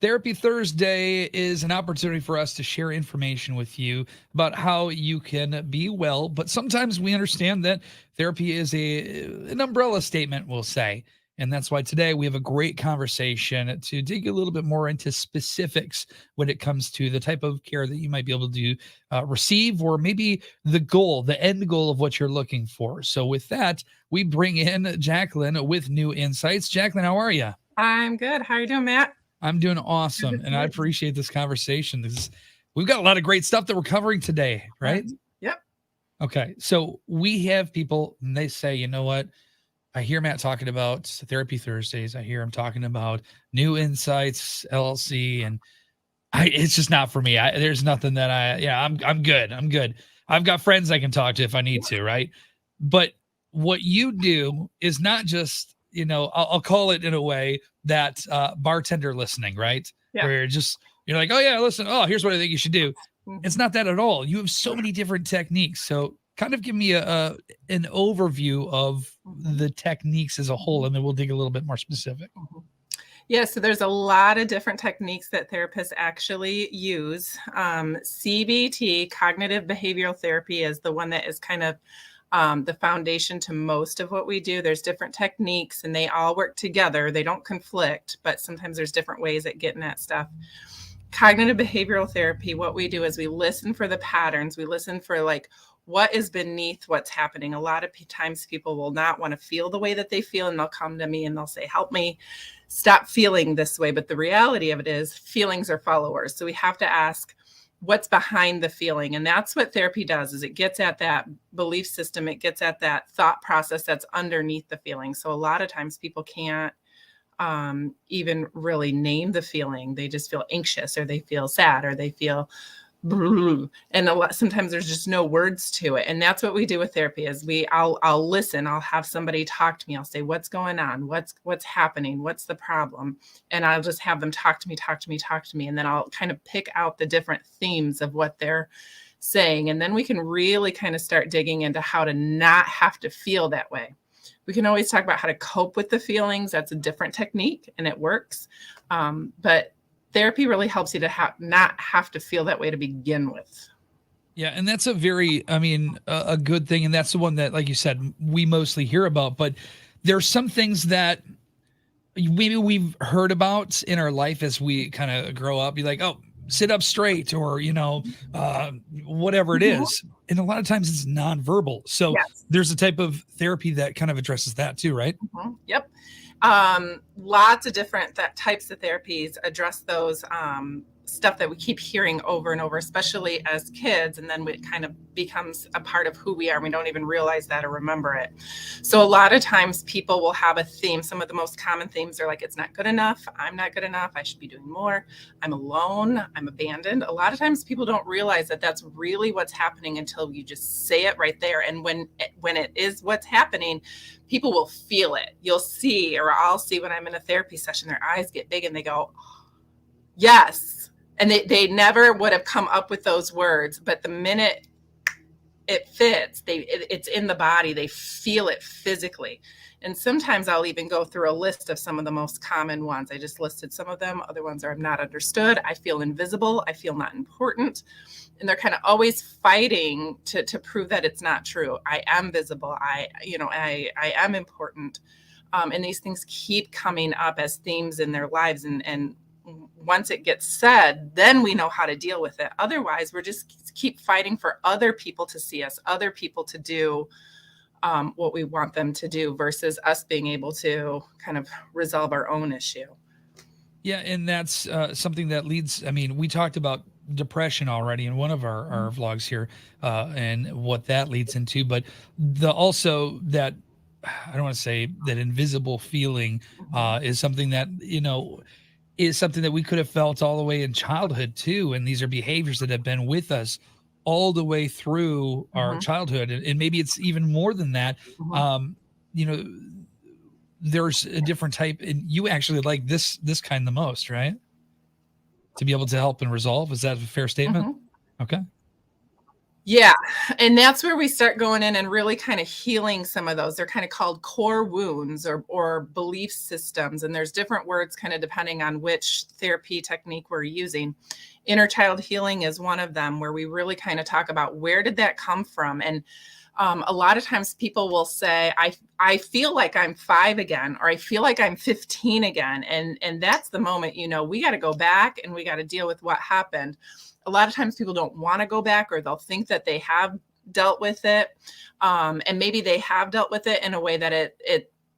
Therapy Thursday is an opportunity for us to share information with you about how you can be well. But sometimes we understand that therapy is an umbrella statement, we'll say. And that's why today we have a great conversation to dig a little bit more into specifics when it comes to the type of care that you might be able to receive, or maybe the goal, the end goal of what you're looking for. So with that, we bring in Jacqueline with new insights. Jacqueline, how are you? I'm good. How are you doing, Matt? I'm doing awesome, and I appreciate this conversation. We've got a lot of great stuff that we're covering today, right? Yep. Okay, so we have people, and they say, you know what? I hear Matt talking about Therapy Thursdays. I hear him talking about New Insights, LLC, and it's just not for me. There's nothing that I'm good. I'm good. I've got friends I can talk to if I need to, right? But what you do is not just, I'll call it in a way that bartender listening, right? Yeah. Where you're like, oh yeah, listen, oh, here's what I think you should do. Mm-hmm. It's not that at all. You have so many different techniques. So kind of give me an overview of the techniques as a whole, and then we'll dig a little bit more specific. Yeah, so there's a lot of different techniques that therapists actually use. CBT, cognitive behavioral therapy, is the one that is kind of the foundation to most of what we do. There's different techniques and they all work together. They don't conflict, but sometimes there's different ways at getting at stuff. Cognitive behavioral therapy, what we do is we listen for the patterns. We listen for what is beneath what's happening. A lot of times people will not want to feel the way that they feel, and they'll come to me and they'll say, help me stop feeling this way. But the reality of it is feelings are followers. So we have to ask, what's behind the feeling? And that's what therapy does, is it gets at that belief system. It gets at that thought process that's underneath the feeling. So a lot of times people can't even really name the feeling. They just feel anxious, or they feel sad, or they feel and sometimes there's just no words to it. And that's what we do with therapy is I'll listen. I'll have somebody talk to me. I'll say, what's going on? What's happening? What's the problem? And I'll just have them talk to me. And then I'll kind of pick out the different themes of what they're saying. And then we can really kind of start digging into how to not have to feel that way. We can always talk about how to cope with the feelings. That's a different technique and it works. But therapy really helps you to not have to feel that way to begin with. Yeah. And that's a good thing. And that's the one that, like you said, we mostly hear about, but there's some things that maybe we've heard about in our life as we kind of grow up. Be like, oh, sit up straight, or, whatever it is. And a lot of times it's nonverbal. So yes, there's a type of therapy that kind of addresses that too, right? Mm-hmm. Yep. Lots of different types of therapies address those stuff that we keep hearing over and over, especially as kids. And then it kind of becomes a part of who we are. We don't even realize that or remember it. So a lot of times people will have a theme. Some of the most common themes are like, it's not good enough. I'm not good enough. I should be doing more. I'm alone. I'm abandoned. A lot of times people don't realize that that's really what's happening until you just say it right there. And when it is what's happening, people will feel it. You'll see, or I'll see when I'm in a therapy session, their eyes get big and they go, yes. And they never would have come up with those words, but the minute it fits, it's in the body, they feel it physically. And sometimes I'll even go through a list of some of the most common ones. I just listed some of them. Other ones are, I'm not understood. I feel invisible. I feel not important. And they're kind of always fighting to prove that it's not true. I am visible. I am important. And these things keep coming up as themes in their lives. And once it gets said, then we know how to deal with it. Otherwise, we're just keep fighting for other people to see us, other people to do what we want them to do, versus us being able to kind of resolve our own issue. Yeah. And that's something that leads, we talked about depression already in one of our vlogs here and what that leads into, but also that, I don't want to say that invisible feeling is something that, is something that we could have felt all the way in childhood too. And these are behaviors that have been with us all the way through our childhood. And maybe it's even more than that. There's a different type, and you actually like this kind the most, right? To be able to help and resolve. Is that a fair statement? Okay. Yeah. And that's where we start going in and really kind of healing some of those. They're kind of called core wounds or belief systems. And there's different words kind of depending on which therapy technique we're using. Inner child healing is one of them, where we really kind of talk about where did that come from. And a lot of times people will say, I feel like I'm 5 again, or I feel like I'm 15 again. And that's the moment, we got to go back and we got to deal with what happened. A lot of times people don't want to go back, or they'll think that they have dealt with it. And maybe they have dealt with it in a way that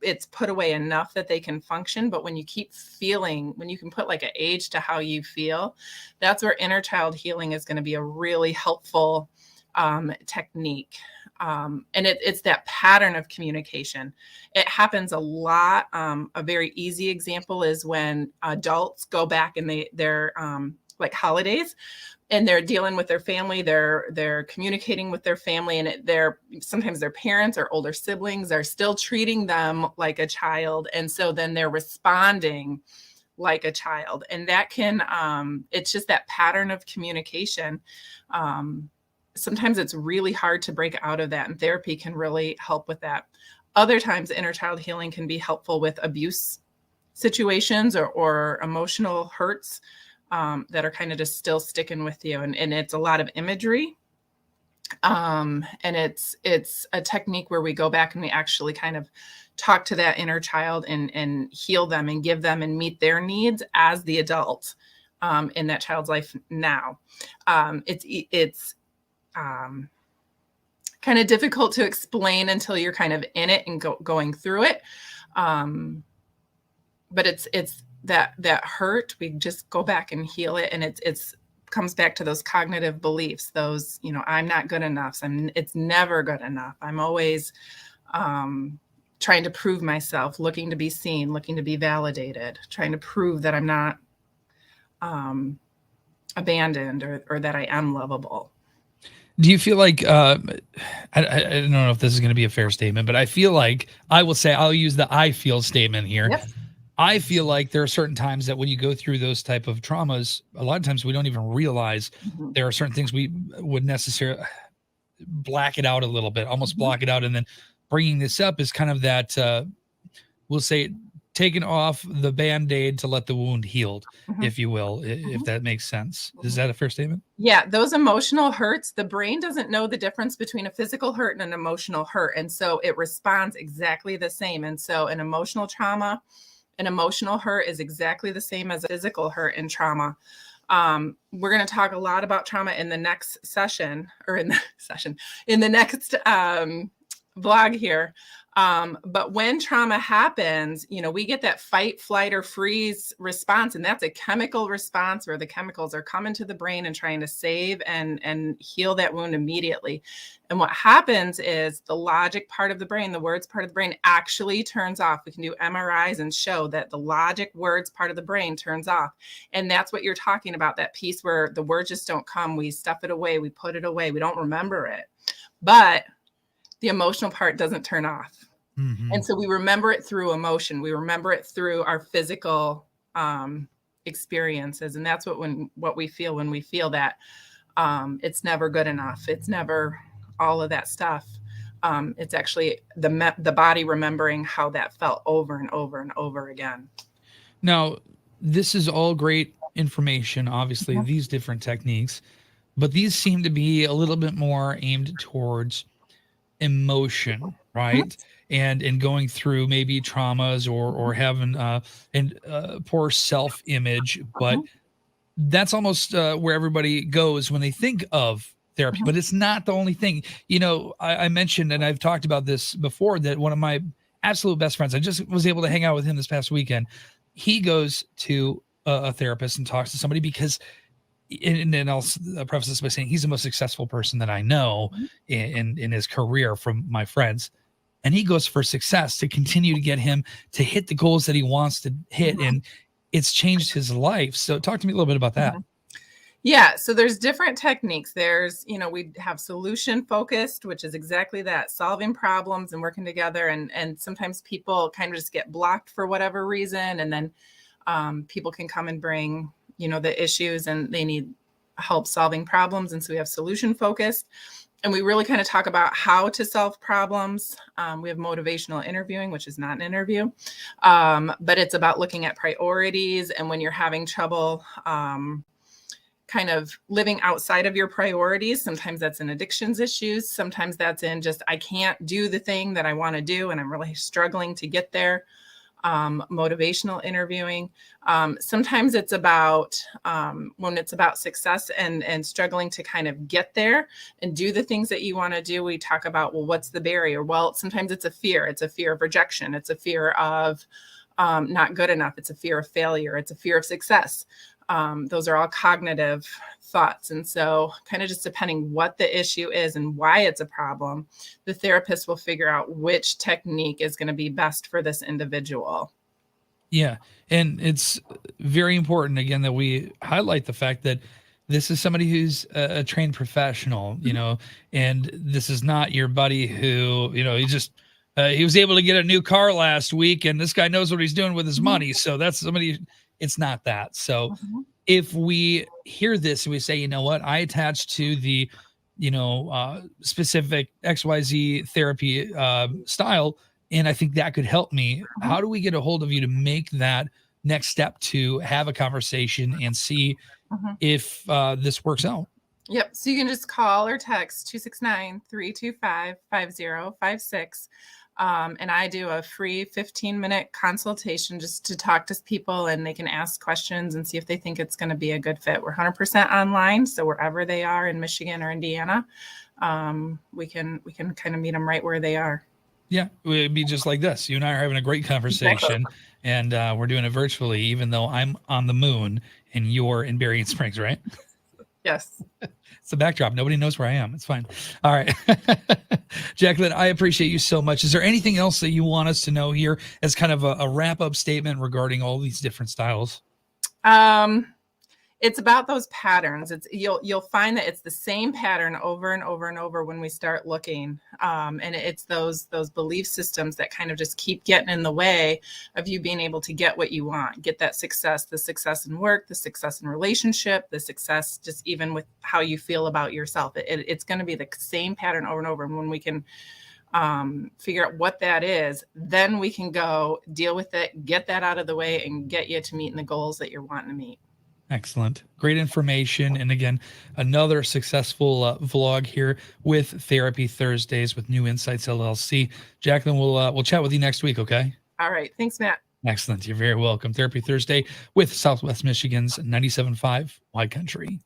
it's put away enough that they can function. But when you keep feeling, when you can put like an age to how you feel, that's where inner child healing is going to be a really helpful technique. And it's that pattern of communication. It happens a lot. A very easy example is when adults go back and they're like holidays, and they're dealing with their family, they're communicating with their family, and sometimes their parents or older siblings are still treating them like a child, and so then they're responding like a child, and that can it's just that pattern of communication. Sometimes it's really hard to break out of that, and therapy can really help with that. Other times, inner child healing can be helpful with abuse situations or emotional hurts that are kind of just still sticking with you. And it's a lot of imagery. And it's a technique where we go back and we actually kind of talk to that inner child and heal them and give them and meet their needs as the adult in that child's life now. It's kind of difficult to explain until you're kind of in it and going through it. But it's that hurt, we just go back and heal it. And it's comes back to those cognitive beliefs, those, I'm not good enough. It's never good enough. I'm always trying to prove myself, looking to be seen, looking to be validated, trying to prove that I'm not abandoned or that I am lovable. Do you feel like, I don't know if this is going to be a fair statement, but I feel like I'll use the I feel statement here. Yep. I feel like there are certain times that when you go through those type of traumas, a lot of times we don't even realize there are certain things we would necessarily black it out a little bit, almost block it out. And then bringing this up is kind of that, we'll say, taking off the Band-Aid to let the wound healed, if you will, if that makes sense. Is that a fair statement? Yeah, those emotional hurts, the brain doesn't know the difference between a physical hurt and an emotional hurt. And so it responds exactly the same. And so an emotional trauma, an emotional hurt is exactly the same as a physical hurt and trauma. We're going to talk a lot about trauma in the next session, or in the next vlog here. But when trauma happens, we get that fight, flight, or freeze response. And that's a chemical response where the chemicals are coming to the brain and trying to save and heal that wound immediately. And what happens is the logic part of the brain, the words part of the brain actually turns off. We can do MRIs and show that the logic words part of the brain turns off. And that's what you're talking about, that piece where the words just don't come. We stuff it away. We put it away. We don't remember it. But the emotional part doesn't turn off. And so we remember it through emotion. We remember it through our physical experiences. And that's what we feel when we feel that it's never good enough. It's never all of that stuff. It's actually the body remembering how that felt over and over and over again. Now, this is all great information, obviously, these different techniques, but these seem to be a little bit more aimed towards emotion, right? And going through maybe traumas or having poor self-image, but that's almost where everybody goes when they think of therapy. But it's not the only thing. I mentioned, and I've talked about this before, that one of my absolute best friends, I just was able to hang out with him this past weekend. He goes to a therapist and talks to somebody because, and then I'll preface this by saying he's the most successful person that I know in his career from my friends. And he goes for success to continue to get him to hit the goals that he wants to hit. And it's changed his life. So talk to me a little bit about that. Yeah. So there's different techniques. There's, we have solution focused, which is exactly that, solving problems and working together. And sometimes people kind of just get blocked for whatever reason. And then people can come and bring, the issues, and they need help solving problems. And so we have solution focused. And we really kind of talk about how to solve problems. We have motivational interviewing, which is not an interview, but it's about looking at priorities. And when you're having trouble kind of living outside of your priorities, sometimes that's in addictions issues. Sometimes that's in just, I can't do the thing that I want to do and I'm really struggling to get there. Motivational interviewing. Sometimes it's about when it's about success and struggling to kind of get there and do the things that you want to do. We talk about, well, what's the barrier? Well, sometimes it's a fear. It's a fear of rejection. It's a fear of not good enough. It's a fear of failure. It's a fear of success. Those are all cognitive thoughts. And so kind of just depending what the issue is and why it's a problem, the therapist will figure out which technique is going to be best for this individual. Yeah. And it's very important, again, that we highlight the fact that this is somebody who's a trained professional, you know, and this is not your buddy who, you know, he was able to get a new car last week and this guy knows what he's doing with his money. So that's somebody, it's not that. So if we hear this and we say, you know what, I attach to the, you know, specific XYZ therapy style, and I think that could help me. How do we get a hold of you to make that next step to have a conversation and see if this works out? Yep. So you can just call or text 269-325-5056. And I do a free 15-minute consultation just to talk to people, and they can ask questions and see if they think it's going to be a good fit. We're 100% online. So wherever they are in Michigan or Indiana, we can kind of meet them right where they are. Yeah, it would be just like this. You and I are having a great conversation, and we're doing it virtually, even though I'm on the moon and you're in Berrien Springs, right? Yes. It's the backdrop. Nobody knows where I am. It's fine. All right. Jacqueline, I appreciate you so much. Is there anything else that you want us to know here as kind of a wrap-up statement regarding all these different styles? It's about those patterns. You'll find that it's the same pattern over and over and over when we start looking. And it's those belief systems that kind of just keep getting in the way of you being able to get what you want, get that success, the success in work, the success in relationship, the success just even with how you feel about yourself. It's going to be the same pattern over and over. And when we can figure out what that is, then we can go deal with it, get that out of the way, and get you to meeting the goals that you're wanting to meet. Excellent. Great information. And again, another successful vlog here with Therapy Thursdays with New Insights LLC. Jacqueline, we'll chat with you next week. Okay. All right. Thanks, Matt. Excellent. You're very welcome. Therapy Thursday with Southwest Michigan's 97.5 Wide Country.